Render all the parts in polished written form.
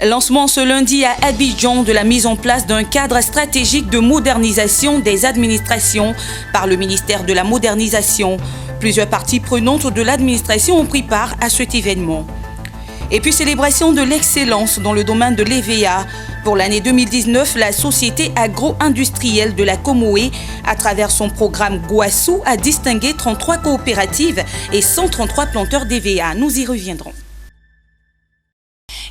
Lancement ce lundi à Abidjan de la mise en place d'un cadre stratégique de modernisation des administrations par le ministère de la Modernisation. Plusieurs parties prenantes de l'administration ont pris part à cet événement. Et puis célébration de l'excellence dans le domaine de l'EVA. Pour l'année 2019, la société agro-industrielle de la Comoé, à travers son programme Guassou, a distingué 33 coopératives et 133 planteurs d'EVA. Nous y reviendrons.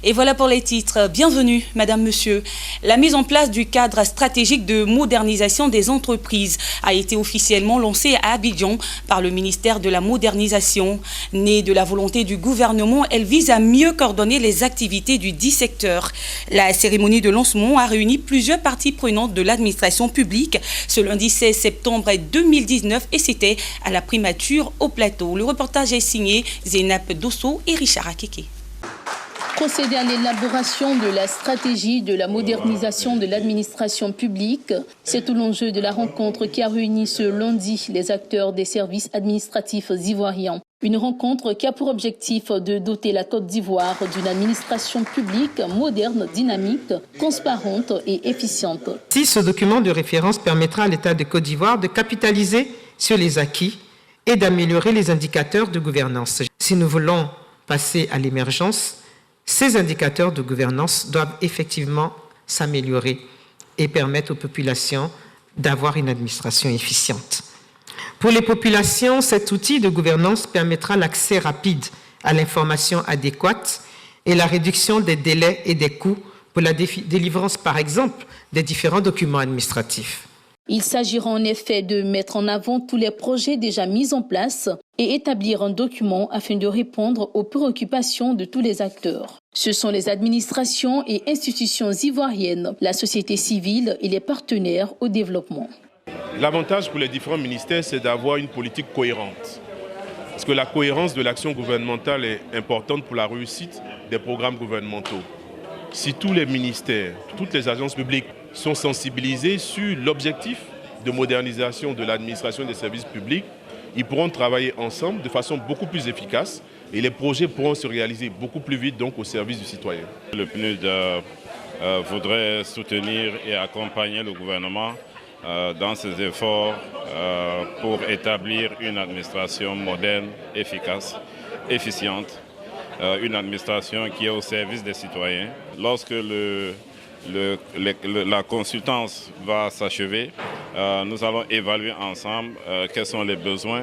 Et voilà pour les titres. Bienvenue, Madame, Monsieur. La mise en place du cadre stratégique de modernisation des entreprises a été officiellement lancée à Abidjan par le ministère de la Modernisation. Née de la volonté du gouvernement, elle vise à mieux coordonner les activités du dit secteur. La cérémonie de lancement a réuni plusieurs parties prenantes de l'administration publique ce lundi 16 septembre 2019 et c'était à la primature au plateau. Le reportage est signé Zénap Dosso et Richard Akeke. Procéder à l'élaboration de la stratégie de la modernisation de l'administration publique, c'est tout l'enjeu de la rencontre qui a réuni ce lundi les acteurs des services administratifs ivoiriens. Une rencontre qui a pour objectif de doter la Côte d'Ivoire d'une administration publique moderne, dynamique, transparente et efficiente. Si ce document de référence permettra à l'État de Côte d'Ivoire de capitaliser sur les acquis et d'améliorer les indicateurs de gouvernance. Si nous voulons passer à l'émergence, ces indicateurs de gouvernance doivent effectivement s'améliorer et permettre aux populations d'avoir une administration efficiente. Pour les populations, cet outil de gouvernance permettra l'accès rapide à l'information adéquate et la réduction des délais et des coûts pour la délivrance, par exemple, des différents documents administratifs. Il s'agira en effet de mettre en avant tous les projets déjà mis en place et établir un document afin de répondre aux préoccupations de tous les acteurs. Ce sont les administrations et institutions ivoiriennes, la société civile et les partenaires au développement. L'avantage pour les différents ministères, c'est d'avoir une politique cohérente. Parce que la cohérence de l'action gouvernementale est importante pour la réussite des programmes gouvernementaux. Si tous les ministères, toutes les agences publiques sont sensibilisés sur l'objectif de modernisation de l'administration des services publics, ils pourront travailler ensemble de façon beaucoup plus efficace et les projets pourront se réaliser beaucoup plus vite donc au service du citoyen. Le PNUD voudrait soutenir et accompagner le gouvernement dans ses efforts pour établir une administration moderne, efficace, efficiente, une administration qui est au service des citoyens. Lorsque la consultance va s'achever, nous allons évaluer ensemble quels sont les besoins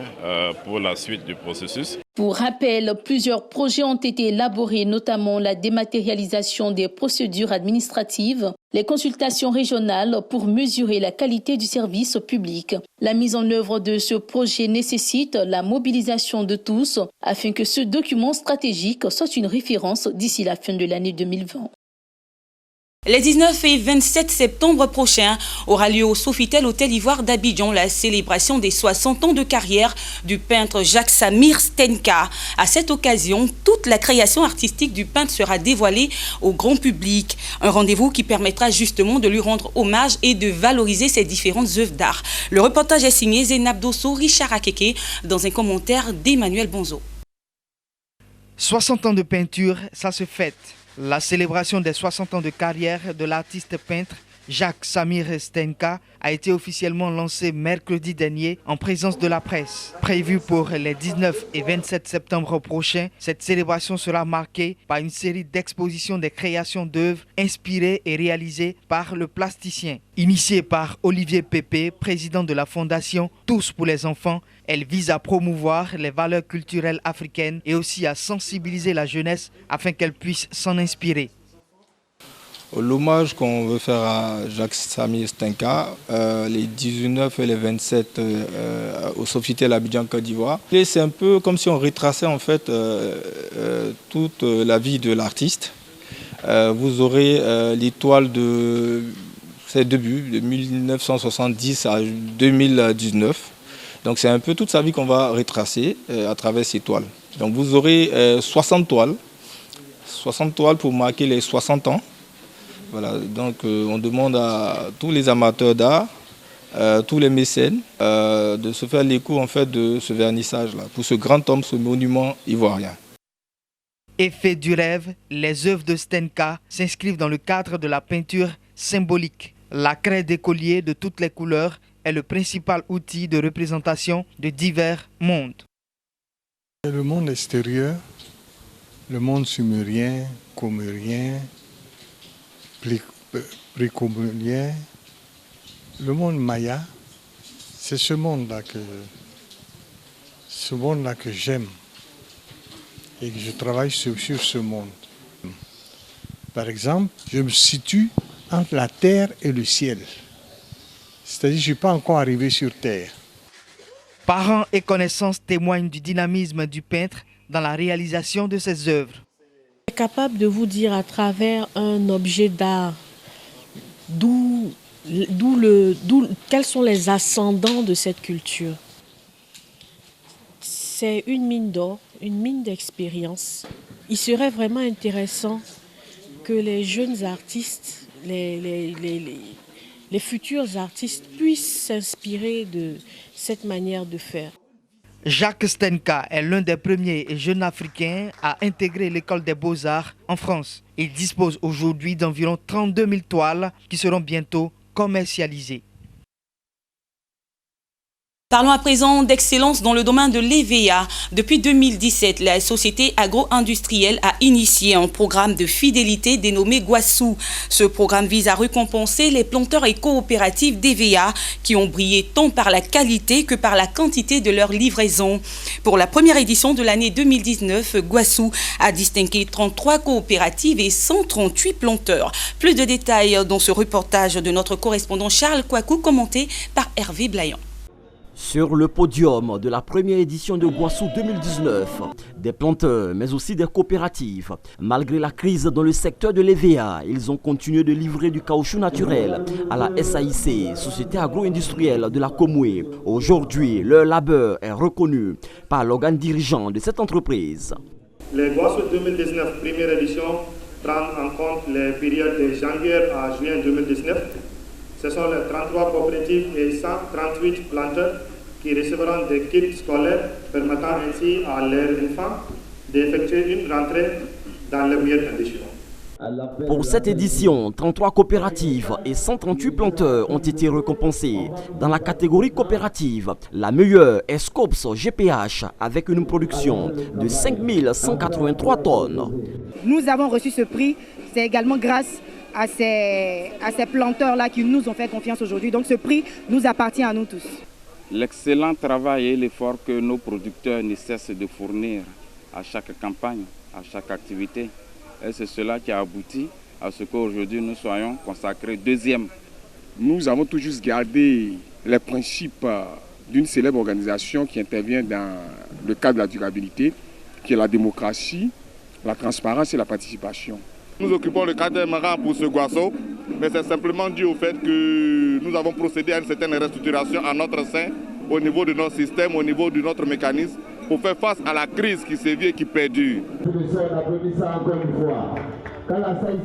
pour la suite du processus. Pour rappel, plusieurs projets ont été élaborés, notamment la dématérialisation des procédures administratives, les consultations régionales pour mesurer la qualité du service public. La mise en œuvre de ce projet nécessite la mobilisation de tous afin que ce document stratégique soit une référence d'ici la fin de l'année 2020. Les 19 et 27 septembre prochains aura lieu au Sofitel Hôtel Ivoire d'Abidjan la célébration des 60 ans de carrière du peintre Jacques Samir Stenka. À cette occasion, toute la création artistique du peintre sera dévoilée au grand public. Un rendez-vous qui permettra justement de lui rendre hommage et de valoriser ses différentes œuvres d'art. Le reportage est signé Zénap Dosso, Richard Akeke, dans un commentaire d'Emmanuel Bonzo. 60 ans de peinture, ça se fête. La célébration des 60 ans de carrière de l'artiste peintre Jacques Samir Stenka a été officiellement lancée mercredi dernier en présence de la presse. Prévue pour les 19 et 27 septembre prochains, cette célébration sera marquée par une série d'expositions des créations d'œuvres inspirées et réalisées par le plasticien. Initiée par Olivier Pépé, président de la fondation Tous pour les enfants, elle vise à promouvoir les valeurs culturelles africaines et aussi à sensibiliser la jeunesse afin qu'elle puisse s'en inspirer. L'hommage qu'on veut faire à Jacques Samir Stenka, les 19 et les 27 au Sofitel Abidjan Côte d'Ivoire. C'est un peu comme si on retraçait en fait toute la vie de l'artiste. Vous aurez l'étoile de ses débuts, de 1970 à 2019. Donc c'est un peu toute sa vie qu'on va retracer à travers ces toiles. Donc vous aurez 60 toiles pour marquer les 60 ans. Voilà, donc on demande à tous les amateurs d'art, tous les mécènes, de se faire l'écho en fait de ce vernissage-là, pour ce grand homme, ce monument ivoirien. Effet du rêve, les œuvres de Stenka s'inscrivent dans le cadre de la peinture symbolique. La craie d'écolier de toutes les couleurs est le principal outil de représentation de divers mondes. Le monde extérieur, le monde sumérien, comérien, précolombien, le monde maya, c'est ce monde-là que j'aime et que je travaille sur ce monde. Par exemple, je me situe entre la terre et le ciel. C'est-à-dire que je ne suis pas encore arrivé sur terre. Parents et connaissances témoignent du dynamisme du peintre dans la réalisation de ses œuvres. Je suis capable de vous dire à travers un objet d'art quels sont les ascendants de cette culture. C'est une mine d'or, une mine d'expérience. Il serait vraiment intéressant que les jeunes artistes, les futurs artistes puissent s'inspirer de cette manière de faire. Jacques Stenka est l'un des premiers jeunes Africains à intégrer l'école des beaux-arts en France. Il dispose aujourd'hui d'environ 32 000 toiles qui seront bientôt commercialisées. Parlons à présent d'excellence dans le domaine de l'EVA. Depuis 2017, la société agro-industrielle a initié un programme de fidélité dénommé Guassou. Ce programme vise à récompenser les planteurs et coopératives d'EVA qui ont brillé tant par la qualité que par la quantité de leur livraison. Pour la première édition de l'année 2019, Guassou a distingué 33 coopératives et 138 planteurs. Plus de détails dans ce reportage de notre correspondant Charles Kouakou, commenté par Hervé Blayan. Sur le podium de la première édition de Guassou 2019, des planteurs mais aussi des coopératives. Malgré la crise dans le secteur de l'EVA, ils ont continué de livrer du caoutchouc naturel à la SAIC, Société agro-industrielle de la Comoué. Aujourd'hui, leur labeur est reconnu par l'organe dirigeant de cette entreprise. Les Guassou 2019, première édition, prend en compte les périodes de janvier à juin 2019. Ce sont les 33 coopératives et 138 planteurs qui recevront des kits scolaires permettant ainsi à leurs enfants d'effectuer une rentrée dans les meilleures conditions. Pour cette édition, 33 coopératives et 138 planteurs ont été récompensés. Dans la catégorie coopérative, la meilleure est Scops GPH avec une production de 5183 tonnes. Nous avons reçu ce prix, c'est également grâce à ces planteurs-là qui nous ont fait confiance aujourd'hui. Donc ce prix nous appartient à nous tous. L'excellent travail et l'effort que nos producteurs ne cessent de fournir à chaque campagne, à chaque activité. Et c'est cela qui a abouti à ce qu'aujourd'hui nous soyons consacrés deuxième. Nous avons tout juste gardé les principes d'une célèbre organisation qui intervient dans le cadre de la durabilité, qui est la démocratie, la transparence et la participation. Nous occupons le cadre marin pour ce Guassou, mais c'est simplement dû au fait que nous avons procédé à une certaine restructuration à notre sein, au niveau de notre système, au niveau de notre mécanisme, pour faire face à la crise qui sévit et qui perdure.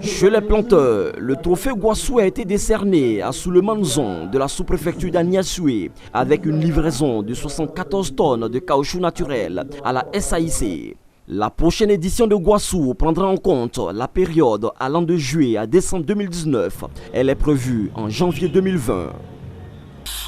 Chez les planteurs, le trophée Guassou a été décerné à Souleymane Zon de la sous-préfecture d'Aniassoué avec une livraison de 74 tonnes de caoutchouc naturel à la SAIC. La prochaine édition de Guassou prendra en compte la période allant de juillet à décembre 2019. Elle est prévue en janvier 2020.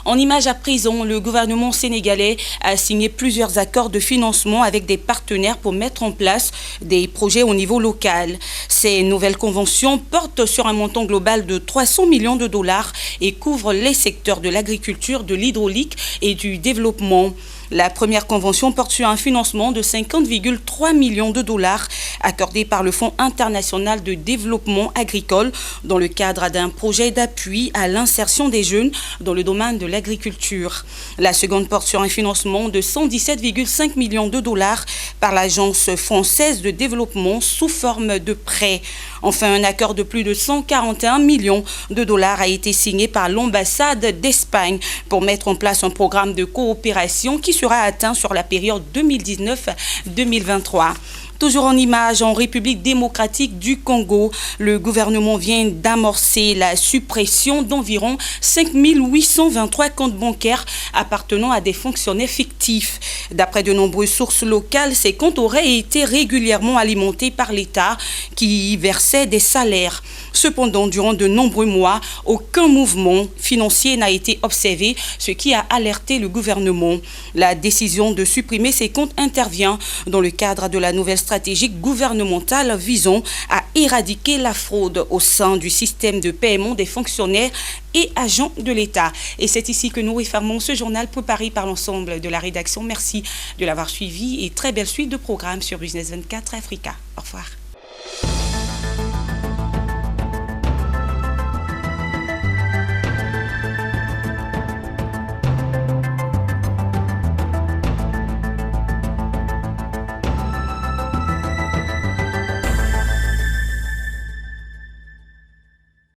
En images à présent, le gouvernement sénégalais a signé plusieurs accords de financement avec des partenaires pour mettre en place des projets au niveau local. Ces nouvelles conventions portent sur un montant global de 300 millions de dollars et couvrent les secteurs de l'agriculture, de l'hydraulique et du développement. La première convention porte sur un financement de 50,3 millions de dollars accordé par le Fonds international de développement agricole dans le cadre d'un projet d'appui à l'insertion des jeunes dans le domaine de l'agriculture. La seconde porte sur un financement de 117,5 millions de dollars par l'Agence française de développement sous forme de prêt. Enfin, un accord de plus de 141 millions de dollars a été signé par l'ambassade d'Espagne pour mettre en place un programme de coopération qui sera atteint sur la période 2019-2023. Toujours en images, barrage en République démocratique du Congo. Le gouvernement vient d'amorcer la suppression d'environ 5823 comptes bancaires appartenant à des fonctionnaires fictifs. D'après de nombreuses sources locales, ces comptes auraient été régulièrement alimentés par l'État qui y versait des salaires. Cependant, durant de nombreux mois, aucun mouvement financier n'a été observé, ce qui a alerté le gouvernement. La décision de supprimer ces comptes intervient dans le cadre de la nouvelle stratégie gouvernementale visant à éradiquer la fraude au sein du système de paiement des fonctionnaires et agents de l'État. Et c'est ici que nous refermons ce journal préparé par l'ensemble de la rédaction. Merci de l'avoir suivi et très belle suite de programmes sur Business 24 Africa. Au revoir.